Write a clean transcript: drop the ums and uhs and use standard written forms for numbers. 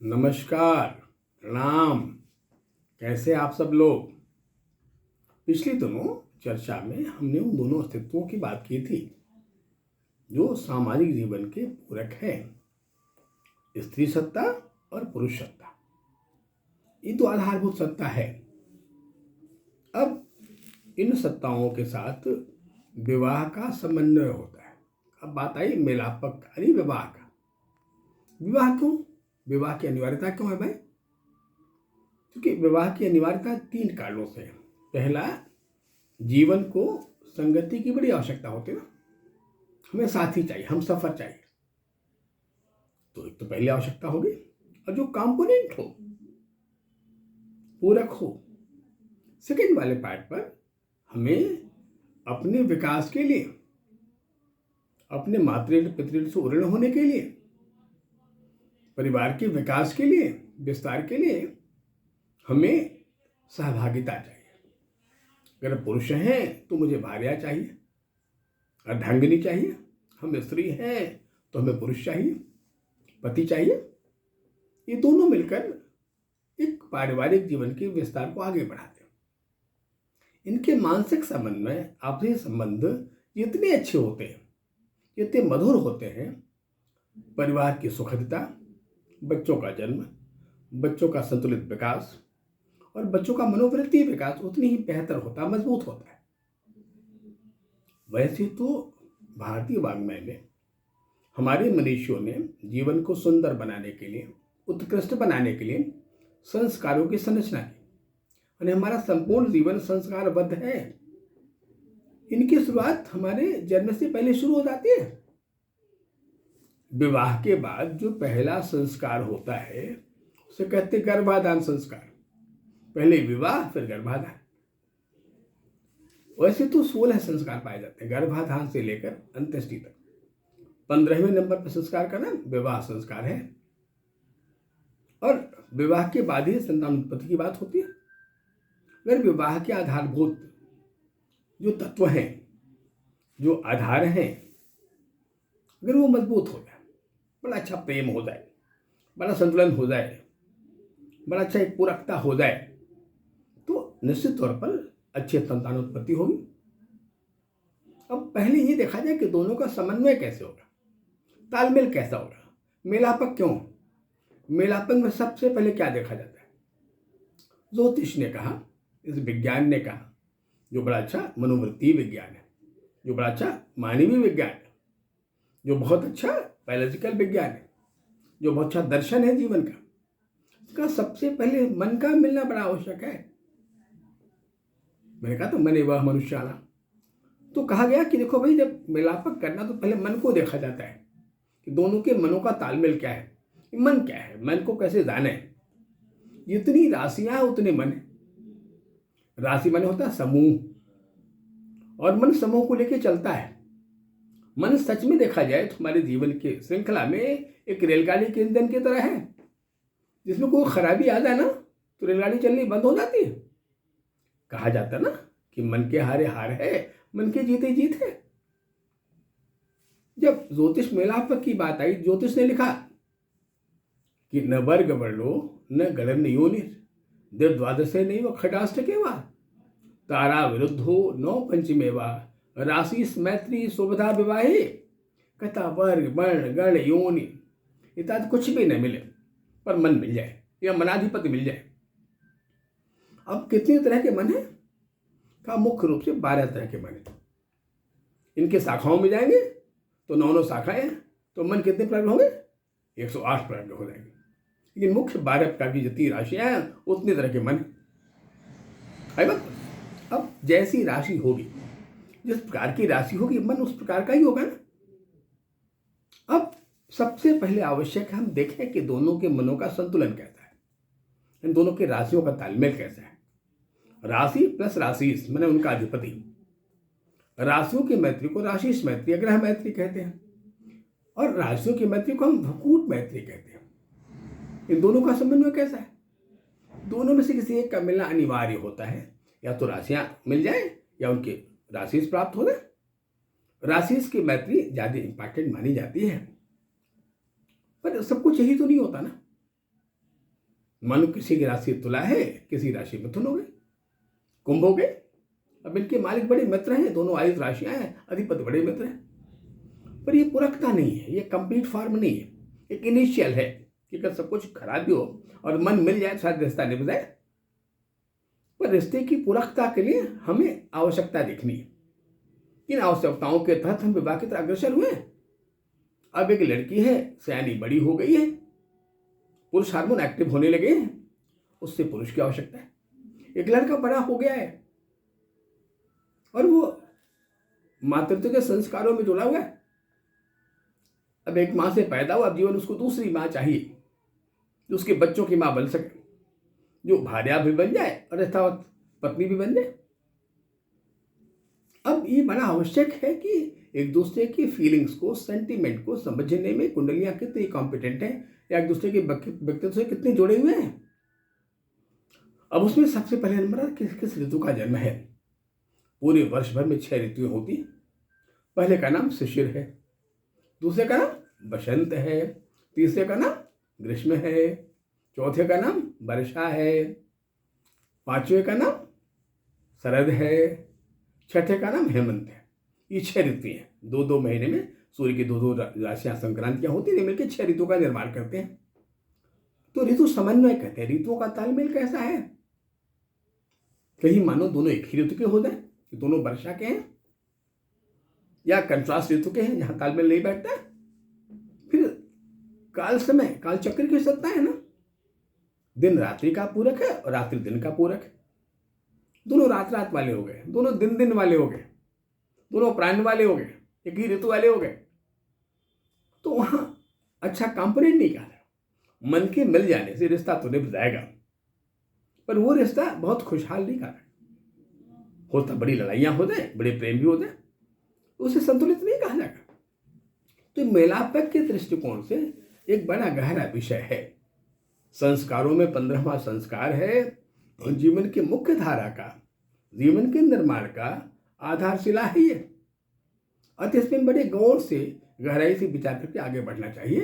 नमस्कार, प्रणाम। कैसे आप सब लोग। पिछले दिनों चर्चा में हमने उन दोनों अस्तित्वों की बात की थी जो सामाजिक जीवन के पूरक हैं, स्त्री सत्ता और पुरुष सत्ता। ये तो आधारभूत सत्ता है। अब इन सत्ताओं के साथ विवाह का समन्वय होता है। अब बात आई मेलापककारी विवाह का। विवाह क्यों? विवाह की अनिवार्यता क्यों है भाई? क्योंकि विवाह की अनिवार्यता 3 कारणों से है। पहला, जीवन को संगति की बड़ी आवश्यकता होती है ना। हमें साथी चाहिए, हम सफर चाहिए। तो एक तो पहली आवश्यकता होगी, और जो कंपोनेंट हो, पूरक हो। सेकेंड वाले पार्ट पर हमें अपने विकास के लिए, अपने मातृ पितृ से उऋण होने के लिए, परिवार के विकास के लिए, विस्तार के लिए हमें सहभागिता चाहिए। अगर पुरुष हैं तो मुझे भार्या चाहिए, अर्धांगिनी चाहिए। हम स्त्री हैं तो हमें पुरुष चाहिए, पति चाहिए। ये दोनों मिलकर एक पारिवारिक जीवन के विस्तार को आगे बढ़ाते हैं। इनके मानसिक समन्वय, आपसी संबंध इतने अच्छे होते हैं, इतने मधुर होते हैं। परिवार की सुखदता, बच्चों का जन्म, बच्चों का संतुलित विकास और बच्चों का मनोवृत्ति विकास उतनी ही बेहतर होता, मजबूत होता है। वैसे तो भारतीय वाङ्मय में हमारे मनीषियों ने जीवन को सुंदर बनाने के लिए, उत्कृष्ट बनाने के लिए संस्कारों की संरचना की, और हमारा संपूर्ण जीवन संस्कारबद्ध है। इनकी शुरुआत हमारे जन्म से पहले शुरू हो जाती है। विवाह के बाद जो पहला संस्कार होता है उसे कहते हैं गर्भाधान संस्कार। पहले विवाह, फिर गर्भाधान। वैसे तो 16 संस्कार पाए जाते हैं गर्भाधान से लेकर अंत्येष्टि तक। 15वें नंबर पर संस्कार का नाम विवाह संस्कार है। और विवाह के बाद ही संतान उत्पत्ति की बात होती है। अगर विवाह के आधारभूत जो तत्व हैं, जो आधार हैं, अगर वो मजबूत हो जाए, बड़ा अच्छा प्रेम हो जाए, बड़ा संतुलन हो जाए, बड़ा अच्छा एक पूरकता हो जाए, तो निश्चित तौर पर अच्छी संतान उत्पत्ति होगी। अब पहले ये देखा जाए कि दोनों का समन्वय कैसे होगा, तालमेल कैसा होगा, मेलापक क्यों। मेलापक में सबसे पहले क्या देखा जाता है? ज्योतिष ने कहा, इस विज्ञान ने कहा, जो बड़ा अच्छा मनोवृत्ति विज्ञान है, जो बड़ा अच्छा मानवीय विज्ञान है, जो बहुत अच्छा बायोलॉजिकल विज्ञान है, जो बहुत अच्छा दर्शन है जीवन का, इसका सबसे पहले मन का मिलना बड़ा आवश्यक है। मैंने कहा तो मन वह मनुष्याणाम। तो कहा गया कि देखो भाई, जब मिलापक करना तो पहले मन को देखा जाता है कि दोनों के मनों का तालमेल क्या है, मन क्या है, मन को कैसे जाने। जितनी राशियां हैं उतने मन है। राशि मन होता है समूह, और मन समूह को लेकर चलता है। मन सच में देखा जाए तो हमारे जीवन के श्रृंखला में एक रेलगाड़ी के इंजन की तरह है, जिसमें कोई खराबी आ जाए ना तो रेलगाड़ी चलनी बंद हो जाती है। कहा जाता है ना कि मन के हारे हार है, मन के जीते जीत है। जब ज्योतिष मेलापक की बात आई, ज्योतिष ने लिखा कि न वर्ग वर्णो न गणन योनिर द्वादशे नहीं व खटाष्टके वा तारा विरुद्धो नौ पंचमेवा राशि मैत्री सुविधा विवाहे। कहता वर्ग वर्ण गण योनि इत्यादि कुछ भी न मिले, पर मन मिल जाए या मनाधिपति मिल जाए। अब कितनी तरह के मन है? का मुख्य रूप से 12 तरह के मन है। इनके शाखाओं में जाएंगे तो 9 शाखाएं हैं, तो मन कितने प्रकार होंगे? 108 प्रकार के हो जाएंगे। लेकिन मुख्य 12 प्रकार की जितनी राशियां हैं उतनी तरह के मन है। अब जैसी राशि होगी, जिस प्रकार की राशि होगी, मन उस प्रकार का ही होगा ना। अब सबसे पहले आवश्यक है हम देखें कि दोनों के मनों का संतुलन कैसा है, इन दोनों के राशियों का तालमेल कैसा है। राशि प्लस राशिस मैंने उनका अधिपति। राशियों की मैत्री को राशिस मैत्री, ग्रह मैत्री कहते हैं, और राशियों की मैत्री को हम भकूट मैत्री कहते हैं। इन दोनों का समन्वय कैसा है? दोनों में से किसी एक का मिलना अनिवार्य होता है। या तो राशियां मिल जाए या उनके राशिस प्राप्त हो जाए। राशिस की मैत्री ज्यादा इंपॉर्टेंट मानी जाती है, पर सब कुछ यही तो नहीं होता ना। मानो किसी की राशि तुला है, किसी राशि मिथुन हो गए, कुंभ हो गए। अब इनके मालिक बड़े मित्र हैं, दोनों आयुष राशियां हैं, अधिपति बड़े मित्र हैं। पर ये पूरकता नहीं है, ये कंप्लीट फॉर्म नहीं है, एक इनिशियल है कि अगर सब कुछ खराब भी हो और मन मिल जाए तो शायद रिश्ता निभ जाए। पर रिश्ते की पूरकता के लिए हमें आवश्यकता देखनी है। इन आवश्यकताओं के तहत हम विवाह की तरफ अग्रसर हुए। अब एक लड़की है, सयानी बड़ी हो गई है, पुरुष हार्मोन एक्टिव होने लगे हैं, उससे पुरुष की आवश्यकता है। एक लड़का बड़ा हो गया है और वो मातृत्व के संस्कारों में जुड़ा हुआ है। अब एक माँ से पैदा हुआ, अब जीवन उसको दूसरी माँ चाहिए जो उसके बच्चों की माँ बन सके, जो भार्या भी बन जाए और यथावत पत्नी भी बन जाए। अब ये बड़ा आवश्यक है कि एक दूसरे की फीलिंग्स को, सेंटीमेंट को समझने में कुंडलियां कितनी कॉम्पिटेंट हैं या एक दूसरे के व्यक्तित्व से कितने जुड़े हुए हैं। अब उसमें सबसे पहले नंबर किस ऋतु का जन्म है। पूरे वर्ष भर में 6 ऋतुएं होती हैं। पहले का नाम शिशिर है, दूसरे का नाम बसंत है, तीसरे का नाम ग्रीष्म है, चौथे का नाम वर्षा है, पांचवें का नाम शरद है, छठे का नाम हेमंत है। ये 6 ऋतुएं हैं। 2-2 महीने में सूर्य की 2-2 राशियां संक्रांतियां होती है, मिलकर 6 ऋतु का निर्माण करते हैं। तो ऋतु समन्वय कहते हैं। ऋतुओं का तालमेल कैसा है? कहीं मानो दोनों एक ही ऋतु के हो जाए, दोनों वर्षा के हैं, या कंट्रास्ट ऋतु के हैं जहां तालमेल नहीं बैठता। फिर काल समय, काल चक्र की सत्ता है ना, दिन रात्रि का पूरक है और रात्रि दिन का पूरक है। दोनों रात रात वाले हो गए, दोनों दिन दिन वाले हो गए, दोनों प्राण वाले हो गए, एक ही ऋतु वाले हो गए। तो वहां अच्छा कंपोनेंट नहीं कहा। मन के मिल जाने से रिश्ता तो निभ जाएगा, पर वो रिश्ता बहुत खुशहाल नहीं कहा होता। बड़ी लड़ाइयां हो जाए, बड़े प्रेम भी हो जाए, उसे संतुलित नहीं कहा जाएगा। तो मेलापक के दृष्टिकोण से एक बड़ा गहरा विषय है। संस्कारों में 15वां संस्कार है और जीवन की मुख्य धारा का, जीवन के निर्माण का आधारशिला है ये। अतः इसमें बड़े गौर से, गहराई से विचार करके आगे बढ़ना चाहिए